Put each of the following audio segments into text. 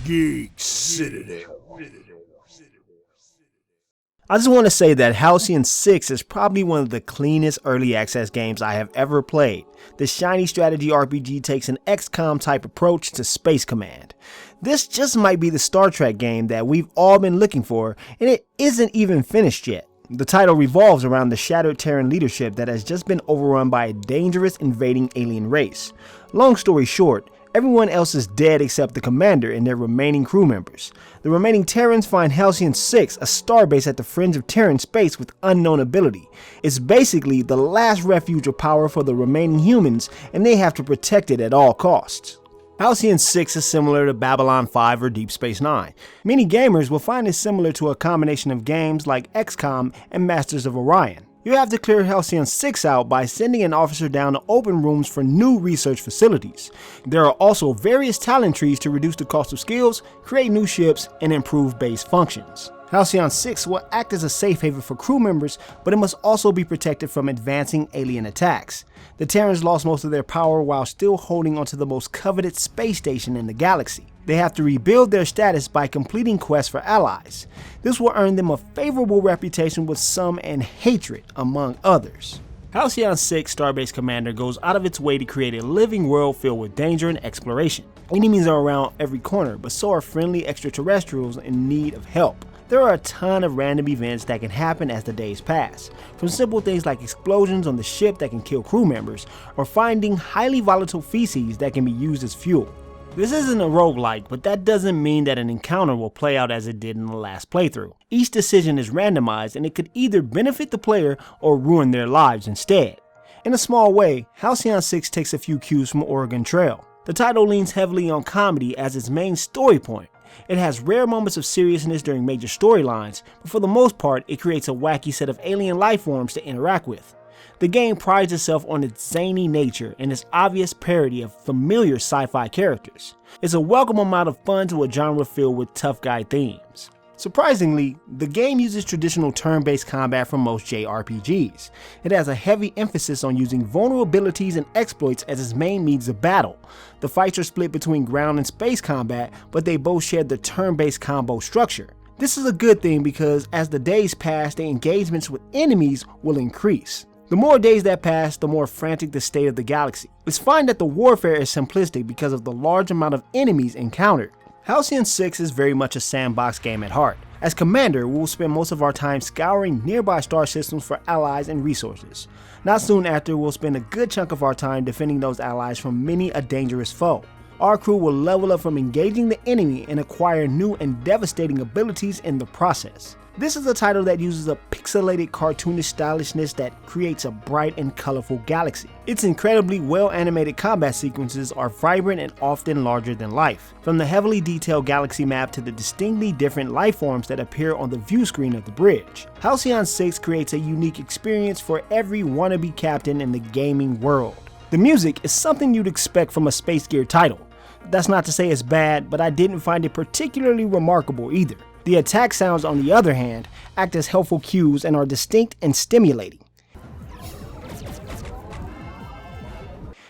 Geek, Citadel. I just want to say that Halcyon 6 is probably one of the cleanest early access games I have ever played. The shiny strategy RPG takes an XCOM type approach to Space Command. This just might be the Star Trek game that we've all been looking for, and it isn't even finished yet. The title revolves around the shattered Terran leadership that has just been overrun by a dangerous invading alien race. Long story short, everyone else is dead except the commander and their remaining crew members. The remaining Terrans find Halcyon 6, a starbase at the fringe of Terran space with unknown ability. It's basically the last refuge of power for the remaining humans, and they have to protect it at all costs. Halcyon 6 is similar to Babylon 5 or Deep Space Nine. Many gamers will find it similar to a combination of games like XCOM and Masters of Orion. You have to clear Halcyon 6 out by sending an officer down to open rooms for new research facilities. There are also various talent trees to reduce the cost of skills, create new ships, and improve base functions. Halcyon 6 will act as a safe haven for crew members, but it must also be protected from advancing alien attacks. The Terrans lost most of their power while still holding onto the most coveted space station in the galaxy. They have to rebuild their status by completing quests for allies. This will earn them a favorable reputation with some and hatred among others. Halcyon 6 Starbase Commander goes out of its way to create a living world filled with danger and exploration. Enemies are around every corner, but so are friendly extraterrestrials in need of help. There are a ton of random events that can happen as the days pass, from simple things like explosions on the ship that can kill crew members, or finding highly volatile feces that can be used as fuel. This isn't a roguelike, but that doesn't mean that an encounter will play out as it did in the last playthrough. Each decision is randomized and it could either benefit the player or ruin their lives instead. In a small way, Halcyon 6 takes a few cues from Oregon Trail. The title leans heavily on comedy as its main story point. It has rare moments of seriousness during major storylines, but for the most part, it creates a wacky set of alien life forms to interact with. The game prides itself on its zany nature and its obvious parody of familiar sci-fi characters. It's a welcome amount of fun to a genre filled with tough guy themes. Surprisingly, the game uses traditional turn-based combat from most JRPGs. It has a heavy emphasis on using vulnerabilities and exploits as its main means of battle. The fights are split between ground and space combat, but they both share the turn-based combo structure. This is a good thing because as the days pass, the engagements with enemies will increase. The more days that pass, the more frantic the state of the galaxy. It's fine that the warfare is simplistic because of the large amount of enemies encountered. Halcyon 6 is very much a sandbox game at heart. As Commander, we will spend most of our time scouring nearby star systems for allies and resources. Not soon after, we'll spend a good chunk of our time defending those allies from many a dangerous foe. Our crew will level up from engaging the enemy and acquire new and devastating abilities in the process. This is a title that uses a pixelated cartoonish stylishness that creates a bright and colorful galaxy. Its incredibly well animated combat sequences are vibrant and often larger than life. From the heavily detailed galaxy map to the distinctly different life forms that appear on the view screen of the bridge. Halcyon 6 creates a unique experience for every wannabe captain in the gaming world. The music is something you'd expect from a Space Gear title. That's not to say it's bad, but I didn't find it particularly remarkable either. The attack sounds, on the other hand, act as helpful cues and are distinct and stimulating.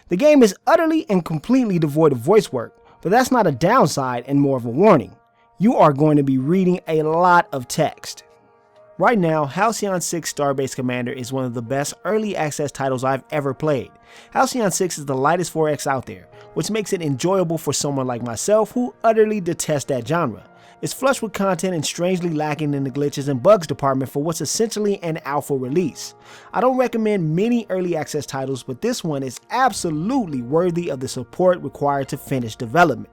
The game is utterly and completely devoid of voice work, but that's not a downside and more of a warning. You are going to be reading a lot of text. Right now, Halcyon 6 Starbase Commander is one of the best early access titles I've ever played. Halcyon 6 is the lightest 4X out there, which makes it enjoyable for someone like myself who utterly detests that genre. It's flush with content and strangely lacking in the glitches and bugs department for what's essentially an alpha release. I don't recommend many early access titles, but this one is absolutely worthy of the support required to finish development.